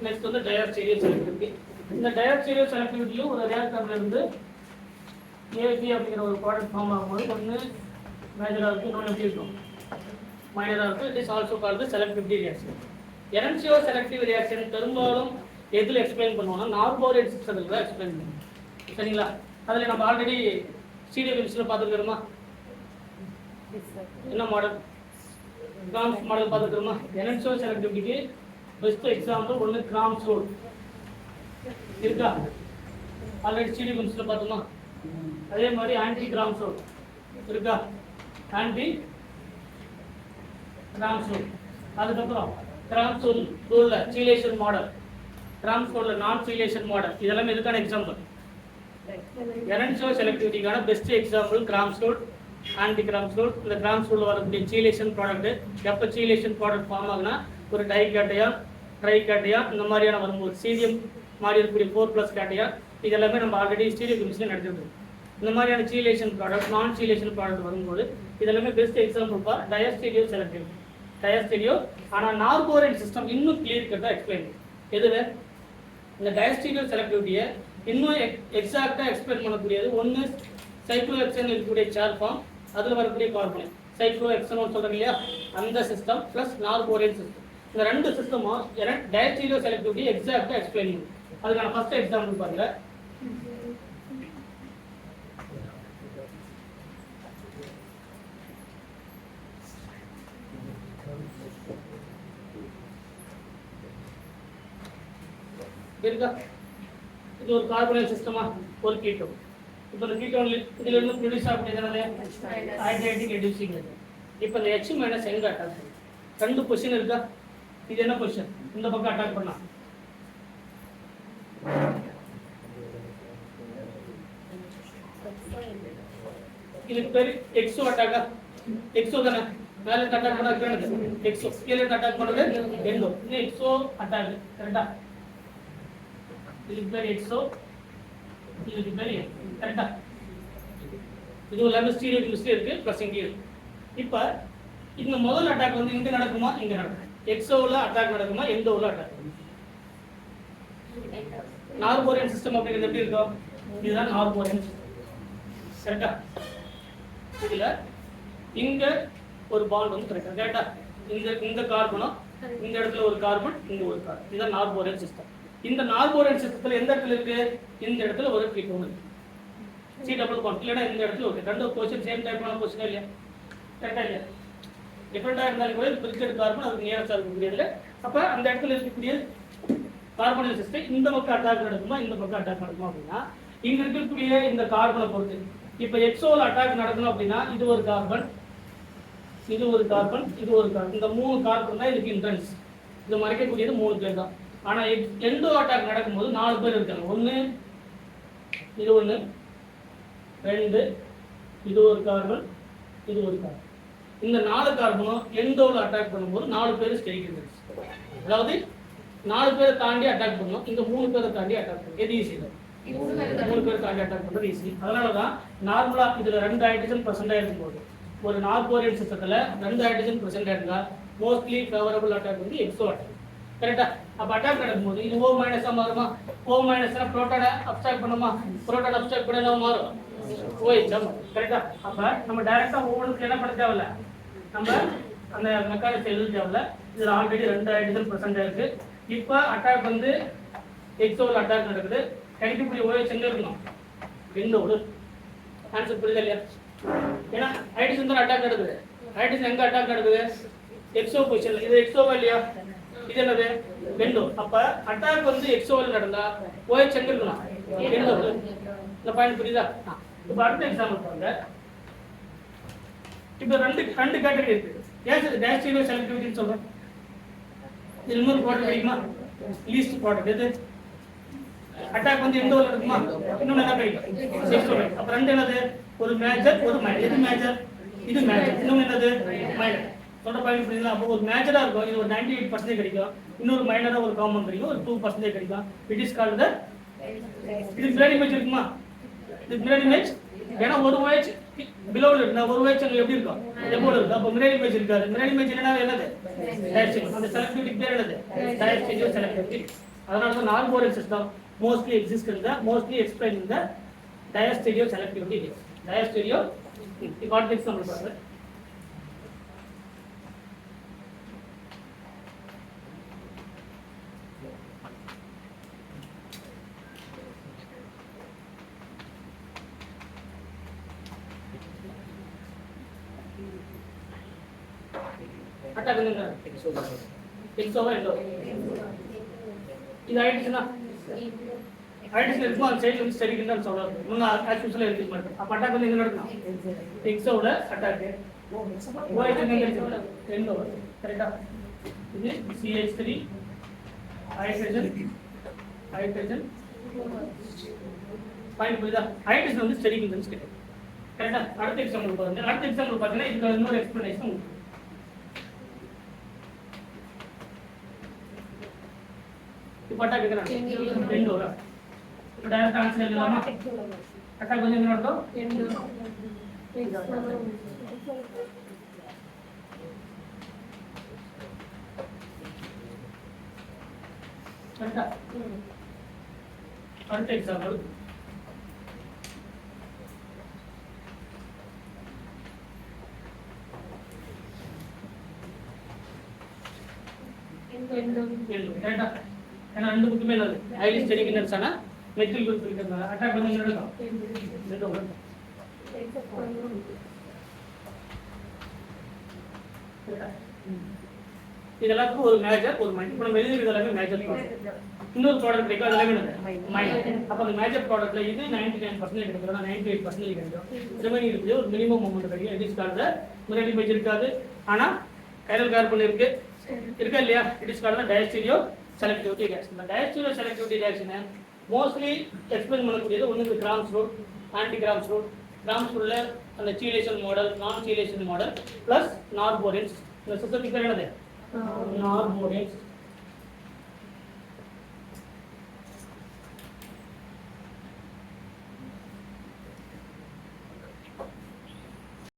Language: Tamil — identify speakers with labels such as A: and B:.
A: நெக்ஸ்ட் வந்து டயர் ஸ்டீரியோ செலக்டிவிட்டி. இந்த டயர் ஸ்டீரியோ செலக்டிவிட்டியும் ஒரு ரியாக்டர்ல இருந்து ஏபி அப்படிங்கிற ஒரு ப்ராடக்ட் ஃபார்ம் ஆகும்போது ஒன்று மேஜராக இருக்குது, இன்னொன்று எப்படி இருக்கும் மைனராக இருக்கும். It is also called selectivity reaction. எரன்சியோ செலக்டிவ் ரியாக்ஷன் பெரும்பாலும் எதில் எக்ஸ்பிளைன் பண்ணுவோம்னா நார்போரேட் சிஸ்டத்தில் தான் எக்ஸ்பிளைன் பண்ணுவோம். சரிங்களா? அதில் நம்ம ஆல்ரெடி ஸ்டீரியோ கெமிஸ்ட்ரியில் பார்த்துருக்கிறோமா? என்ன மாடல்? கிராம்ஸ் மாடல் பார்த்துருக்கிறோமா? எரன்சியோ செலக்டிவிட்டிக்கு பெஸ்ட் எக்ஸாம்பிள் ஒன்று கிராம்ஸ் ரூல் இருக்கா? ஆல்ரெடி ஸ்டீரியோ கெமிஸ்ட்ரியில் பார்த்தோமா? அதே மாதிரி ஆன்டி கிராம்ஸ் ரூல் இருக்கா? Anti Cram's rule. அதுக்கப்புறம் கிராம்ஸ் ரூல்ல சீலேஷன் மாடல், கிராம்ஸ் ரூல்ல நான் சீலேஷன் மாடல், இதெல்லாம் எதுக்கான எக்ஸாம்பிள்? எரன்சியோ செலக்டிவிட்டிக்கான best example Cram's rule, anti Cram's rule. இந்த கிராம்ஸ் ரூல் வரக்கூடிய சீலேஷன் ப்ராடக்ட் எப்போ சீலேஷன் ப்ராடக்ட் ஃபார்ம் ஆகுனா ஒரு டைகேட்டையா ட்ரைகேட்டையா இந்த மாதிரியான வரும்போது சீரியம் மாதிரி இருக்கக்கூடிய 4+ கேட்டையா இதெல்லாமே நம்ம ஆல்ரெடி ஸ்டீரியோ கெமிஸ்ட்ரியில் நடத்திருக்கோம். இந்த மாதிரியான சீலேஷன் ப்ராடக்ட் நான் சீலேஷன் ப்ராடக்ட் வரும்போது இதெல்லாமே பெஸ்ட் எக்ஸாம்பிள் ஃபார் டயஸ்டீரியோ செலக்டிவிட்டி. டயஸ்டீரியோ. ஆனால் நார்போரேட் சிஸ்டம் இன்னும் கிளியர் கட்டாக எக்ஸ்பிளைன் பண்ணும். எதுவே இந்த டயஸ்டீரியோ செலக்டிவிட்டியை இன்னும் எக்ஸாக்டாக எக்ஸ்பிளைன் பண்ணக்கூடியது ஒன்று சைக்ளோஹெக்சேன் இருக்கக்கூடிய சேர் ஃபார்ம், அதில் வரக்கூடிய கார்பன் சைக்ளோஹெக்சேன் சொல்கிறாங்க இல்லையா, அந்த சிஸ்டம் ப்ளஸ் நார்போரேட் சிஸ்டம். இந்த ரெண்டு சிஸ்டமும் டயஸ்டீரியோ செலக்டிவிட்டி எக்ஸாக்டாக எக்ஸ்பிளைன் பண்ணும். அதுக்கான ஃபர்ஸ்ட் எக்ஸாம்பிள் பாருங்க. இருக்கா? இது ஒரு கார்பனேட் சிஸ்டமா, ஒரு கீட்டோன். இப்போ இந்த கீட்டோன் இதுல இருந்து ப்ரொடியூஸ் ஆகக்கூடியது ஹைட்ரேட்டிக் ரெடியூசிங். இப்போ இந்த H- எங்க அட்டாக்? ரெண்டு பொசிஷன் இருக்கா? இது என்ன பொசிஷன்? இந்த பக்கம் அட்டாக் பண்ணா இதுக்கு பேரு எக்ஸோ அட்டாக்கா? எக்ஸோ தானே. மேலே அட்டாக் பண்ணது எக்ஸோ, கீழே அட்டாக் பண்ணது எண்டோ. இது எக்ஸோ அட்டாக். கரெக்டா? இதுக்கு பேர் எக்ஸோ, இதுக்கு பேர் கரெக்டா? இது எல்லாமே ஸ்டீரியோ கெமிஸ்ட்ரி இருக்கு ப்ளஸ் இங்கே இருக்கு. இப்போ இந்த முதல் அட்டாக் வந்து இங்க நடக்குமா இங்க நடக்கும்? எக்ஸோவில் அட்டாக் நடக்குமா எண்டோவில் அட்டாக் நடக்குமா? நார்போரியன் சிஸ்டம் அப்படிங்கிறது எப்படி இருக்கும்? இதுதான் நார்போரியன் சிஸ்டம். கரெக்டா? இதுல இங்க ஒரு பாண்ட் வந்து கிடைக்கும். கரெக்டா? இந்த கார்பனும் இந்த இடத்துல ஒரு கார்பன், இங்க ஒரு கார்பன். இதுதான் நார்போரியன் சிஸ்டம். இந்த நார்போரியன் சிஸ்டத்துல எந்த இடத்துல இருக்கு? இந்த இடத்துல ஒரு கீட்டோன் இருக்கு. சி டபுள் பாண்ட் இல்லைன்னா இந்த இடத்துல இருக்கு. ரெண்டு பொசிஷன் சேம் டைப்பான பொசிஷன் இல்லையா? கரெக்டா இல்லையா? டிஃபரெண்டாக இருந்தாலும் கூட பிரிக்கெட் கார்பன் அதுக்கு நியரஸ்டாக இருக்கக்கூடியதுல. அப்போ அந்த இடத்துல இருக்கக்கூடிய கார்பனல் சிஸ்டம் இந்த பக்கம் அட்டாக் நடக்குமா இந்த பக்கம் அட்டாக் நடக்குமா அப்படின்னா இங்க இருக்கக்கூடிய இந்த கார்பனை பொறுத்து. இப்போ எக்ஸோல அட்டாக் நடக்கணும் அப்படின்னா இது ஒரு கார்பன், இது ஒரு கார்பன், இது ஒரு கார்பன். இந்த 3 கார்பன் தான் இதுக்கு இன்ட்ரன்ஸ். இது மறைக்கக்கூடியது 3 பேர் தான். ஆனால் எண்டோ அட்டாக் நடக்கும்போது 4 பேர் இருக்காங்க. 1 இது 1 2 இது ஒரு கார்பன், இது ஒரு கார்பன். இந்த 4 கார்பனும் எண்டோவில் அட்டாக் பண்ணும்போது 4 பேர் ஸ்டெரிக். அதாவது 4 பேரை தாண்டி அட்டாக் பண்ணணும். இந்த 3 பேரை தாண்டி அட்டாக் பண்ணணும். எது ஈஸி? 3 பேரை தாண்டி அட்டாக் பண்ணுறது ஈஸி. அதனால தான் நார்மலாக இதில் 2 ஹைட்ரஜன் பர்சன்டாக இருக்கும்போது ஒரு நார்போரியன் சிஸ்டத்தில் 2 ஹைட்ரஜன் பர்சன்டாக இருந்தால் மோஸ்ட்லி ஃபேவரபிள் அட்டாக் வந்து எக்ஸோ அட்டாக். கரெக்டா? அப்போ அட்டாக் நடக்கும்போது இது O- மாறுமா? O- புரோட்டானை அப்ஸ்ட்ராக்ட் பண்ணுமா? புரோட்டான் அப்ஸ்ட்ராக்ட் பண்ண மாறும் OH. கரெக்டா? அப்போ நம்ம டைரக்டா ஒவ்வொன்றுக்கு என்ன பண்ண தேவையில்ல, நம்ம அந்த மெக்கானிக்ஸ் எழுத தேவையில்ல. இதில் ஆல்ரெடி 2 ஹைட்ரஜன் பர்சன்ட் இருக்கு. இப்போ அட்டாக் வந்து எக்ஸோவில் அட்டாக் நடக்குது. கிடைக்கக்கூடிய OH எங்க இருக்கணும்? எண்டோடு. ஆன்சர் புரியுது இல்லையா? ஏன்னா ஹைட்ரஜன் தான் அட்டாக் நடக்குது. ஹைட்ரஜன் எங்க அட்டாக் நடக்குது? எக்ஸோ பொசிஷன்ல. இது எக்ஸோவா இல்லையா? இது என்னது? எண்டோ. அப்ப அட்டாக் வந்து எக்ஸோவில் நடந்தா OH எங்க இருக்கணும்? எண்டோடு. இந்த பாயிண்ட் புரியுதா? இப்போ அடுத்த எக்ஸாம்பிள் பாருங்க. இப்போ ரெண்டு கேட்டகரி இருக்கு. ஏன் டயஸ்டீரியோ செலக்டிவிட்டின்னு சொல்றோம்? இது இன்னொரு ப்ராடக்ட் கிடைக்குமா? லீஸ்ட் ப்ராடக்ட் எது? அட்டாக் வந்து எண்டோவில் இருக்குமா? இன்னொன்று என்ன கிடைக்கும்? எக்ஸோவில். அப்போ ரெண்டு என்னது? ஒரு மேஜர் ஒரு மைனர். எது மேஜர்? இது மேஜர். இன்னொன்று என்னது? மைனர். சொல்ற பாயிண்ட் புரியுதுங்களா? அப்போ ஒரு மேஜரா இருக்கும், இது ஒரு 98% கிடைக்கும். இன்னொரு மைனரா ஒரு காமன் கிடைக்கும், ஒரு 2% கிடைக்கும். It is called the. இது மிரர் இமேஜ் இருக்குமா? இது மிரர் இமேஜ். ஏன்னா ஒரு OH பிலோவில் இருக்குன்னா ஒரு OH அங்கே எப்படி இருக்கும்? எபோல இருக்கு. அப்போ மிரர் இமேஜ் இருக்காது. மிரர் இமேஜ் என்னது? டயஸ்டீரியோ. அந்த செலக்டிவிட்டி பேர் என்னது? டயஸ்டீரியோ செலக்டிவிட்டி. அதனால தான் நார்மோரியல் system mostly exist in the mostly explained in the diastereo selectivity index. Diastereo what example பாருங்க. அட்டாக் என்ன எக்ஸ் ஓவர் எண்டோ இது ஆயிடுச்சுன்னா ஆயிடுச்சு இருக்கும் அந்த சைடுல வந்து சரிக்குன்னு சொல்றாரு முன்ன ஆக்சுவலா இருக்கு மாட்டேன் அப்ப அட்டாக் வந்து எங்க நடக்கும் எக்ஸோட அட்டாக் ஓஎச் எங்க எண்டோ கரெக்ட்டா இது CH3 ஹைட்ரஜன் பாயிண்ட் புரியுதா ஹைட்ரஜன் வந்து ஸ்டெரிக்குன்னு சொல்லிட்டு கரெக்ட்டா அடுத்த எக்ஸாம்பிள் பாருங்க அடுத்த எக்ஸாம்பிள் பாத்தீங்கன்னா இதுக்கு இன்னொரு எக்ஸ்பிளனேஷன் पटा कितना एंड होगा तो डायरेक्ट आंसर ले लेना अटैक बने नोट दो एंड अच्छा அடுத்த எக்ஸாம்பிள் கரெக்ட்டா ஏன்னா ரெண்டு புக்குமே நல்லது ஹைலி ஸ்டெரிக் இன்ஹிபிட்டர்ஸ்னா மெத்தில் குரூப் இருக்கிறதுனால அட்டாக் பண்ணி நடக்கும் இதெல்லாம் ஒரு மேஜர் ஒரு மைனர் இப்போ நம்ம எழுதி இதெல்லாம் மேஜர் இன்னொரு ப்ராடக்ட் இருக்கு அதெல்லாம் என்னது மைனர் அப்ப அந்த மேஜர் ப்ராடக்ட்ல இது 99% கிடைக்குதுனா 98% கிடைக்கும் ரிமைனிங் இருக்குது ஒரு மினிமம் அமௌண்ட் கிடைக்கும் இது கால்ல முன்னாடி மேஜர் இருக்காது ஆனா கைரல் கார்பன் இருக்கு இருக்கா இல்லையா it is called diastereo selectivity reaction. The diastereomeric selectivity reaction mostly explain பண்ணக்கூடியது ஒன்னு Cram's rule anti Cram's rule Cram's ரூல்ல அந்த சீலேஷன் மாடல் நான் சீலேஷன் மாடல் பிளஸ் நார்மோரியன்ஸ் இந்த சிஸ்டத்துக்கு பேர் என்னது நார்மோரியன்ஸ்